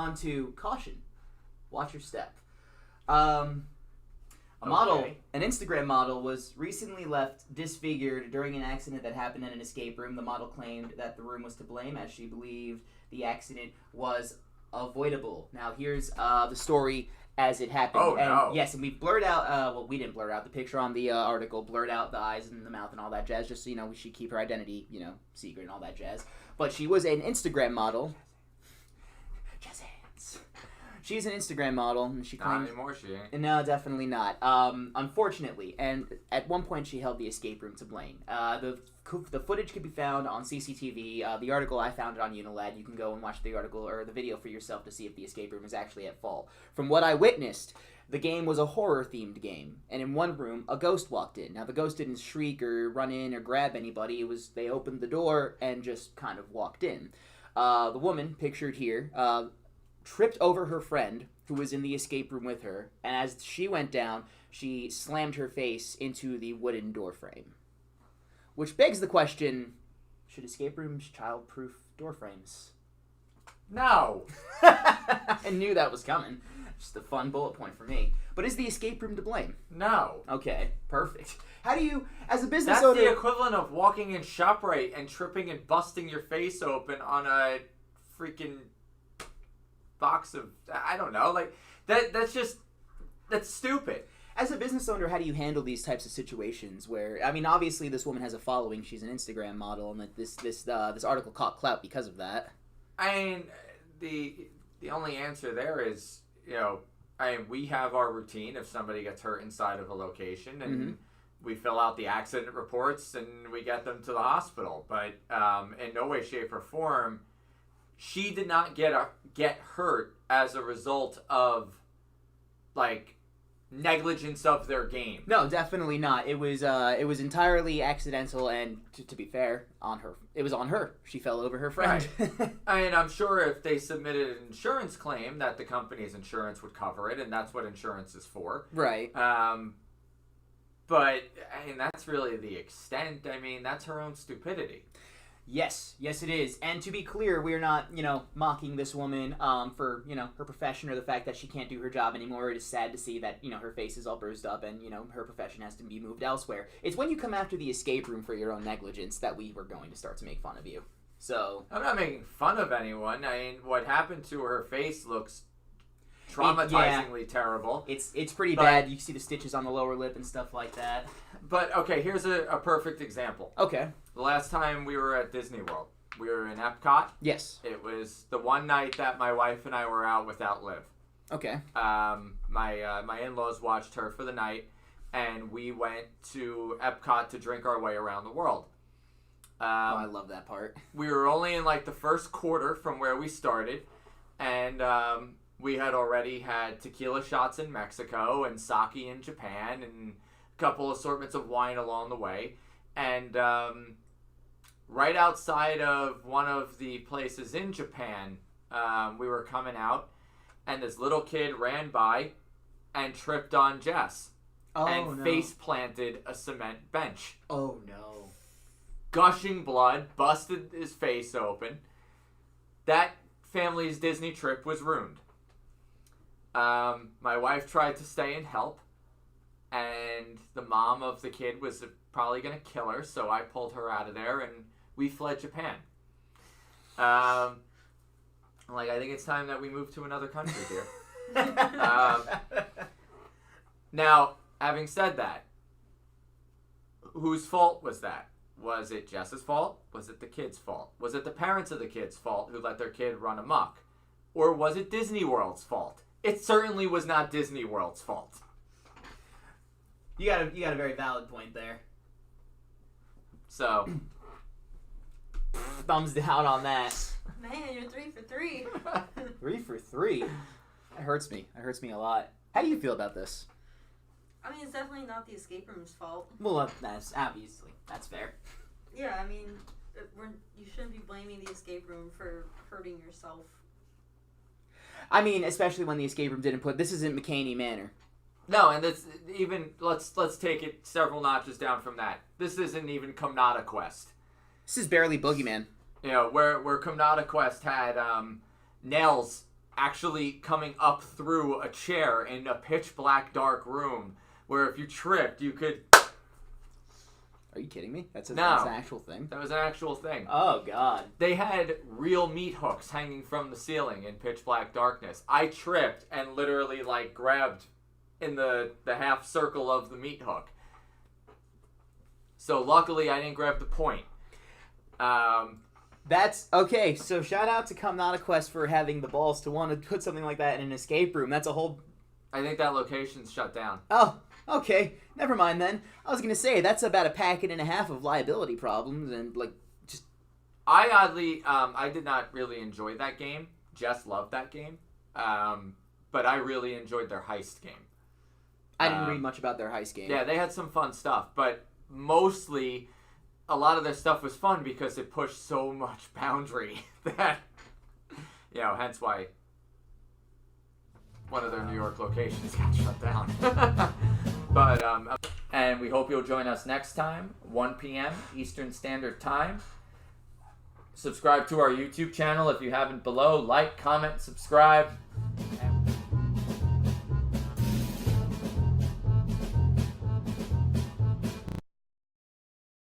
on to caution. Watch your step. An Instagram model, was recently left disfigured during an accident that happened in an escape room. The model claimed that the room was to blame, as she believed the accident was avoidable. Now, here's the story as it happened. Oh, no. Yes, and we blurred out, we didn't blur out the picture on the article, blurred out the eyes and the mouth and all that jazz, just so, we should keep her identity, secret and all that jazz. But she was an Instagram model. Jazz hands. She's an Instagram model, and she claims... Not anymore, she ain't. No, definitely not. Unfortunately, and at one point she held the escape room to blame. The footage can be found on CCTV. The article, I found it on Unilad. You can go and watch the article or the video for yourself to see if the escape room is actually at fault. From what I witnessed, the game was a horror-themed game, and in one room, a ghost walked in. Now, the ghost didn't shriek or run in or grab anybody. They opened the door and just kind of walked in. The woman, pictured here, tripped over her friend, who was in the escape room with her, and as she went down, she slammed her face into the wooden door frame. Which begs the question, should escape rooms child-proof door frames? No! I knew that was coming. Just a fun bullet point for me. But is the escape room to blame? No. Okay, perfect. How do you, as a business owner... That's the equivalent of walking in ShopRite and tripping and busting your face open on a freaking box of... I don't know. Like, that's stupid. As a business owner, how do you handle these types of situations where, obviously this woman has a following. She's an Instagram model, and that this article caught clout because of that. The only answer there is, we have our routine if somebody gets hurt inside of a location, and we fill out the accident reports and we get them to the hospital. But in no way, shape, or form, she did not get hurt as a result of, negligence of their game. No, definitely not. It was entirely accidental, and to be fair, it was on her. She fell over her friend. Right. I'm sure if they submitted an insurance claim that the company's insurance would cover it, and that's what insurance is for. Right. But that's really the extent. That's her own stupidity. Yes, it is. And to be clear, we're not, mocking this woman for, her profession or the fact that she can't do her job anymore. It is sad to see that, her face is all bruised up and, her profession has to be moved elsewhere. It's when you come after the escape room for your own negligence that we were going to start to make fun of you. So... I'm not making fun of anyone. What happened to her face looks traumatizingly terrible. It's pretty bad. You can see the stitches on the lower lip and stuff like that. But, okay, here's a perfect example. Okay. The last time we were at Disney World, we were in Epcot. Yes. It was the one night that my wife and I were out without Liv. Okay. My in-laws watched her for the night, and we went to Epcot to drink our way around the world. I love that part. We were only in, the first quarter from where we started, and we had already had tequila shots in Mexico and sake in Japan and a couple assortments of wine along the way. And right outside of one of the places in Japan, we were coming out, and this little kid ran by and tripped on Jess and face planted a cement bench. Oh, no. Gushing blood, busted his face open. That family's Disney trip was ruined. My wife tried to stay and help, and the mom of the kid was probably going to kill her, so I pulled her out of there, and we fled Japan. I think it's time that we move to another country here. Now, having said that, whose fault was that? Was it Jess's fault? Was it the kid's fault? Was it the parents of the kid's fault who let their kid run amok? Or was it Disney World's fault? It certainly was not Disney World's fault. You got a very valid point there. So, thumbs down on that. Man, you're 3 for 3. 3 for 3. That hurts me. That hurts me a lot. How do you feel about this? It's definitely not the escape room's fault. Well, that's obviously. That's fair. Yeah, you shouldn't be blaming the escape room for hurting yourself. Especially when the escape room didn't put... This isn't McCaney Manor. No, and that's even... Let's take it several notches down from that. This isn't even Comnata Quest. This is barely Boogeyman. Where Comnata Quest had nails actually coming up through a chair in a pitch black dark room where if you tripped, you could... Are you kidding me? That's an actual thing? That was an actual thing. Oh, God. They had real meat hooks hanging from the ceiling in pitch black darkness. I tripped and literally, like, grabbed in the half circle of the meat hook. So, luckily, I didn't grab the point. That's... Okay, so shout out to Come Not a Quest for having the balls to want to put something like that in an escape room. That's a whole... I think that location's shut down. Oh, okay. Never mind then. I was going to say, that's about a packet and a half of liability problems and, like, just... I oddly... I did not really enjoy that game. Jess loved that game. But I really enjoyed their heist game. I didn't read much about their heist game. Yeah, they had some fun stuff, but mostly a lot of their stuff was fun because it pushed so much boundary that, you know, hence why one of their New York locations got shut down. But, and we hope you'll join us next time, 1 p.m. Eastern Standard Time. Subscribe to our YouTube channel if you haven't below. Like, comment, subscribe.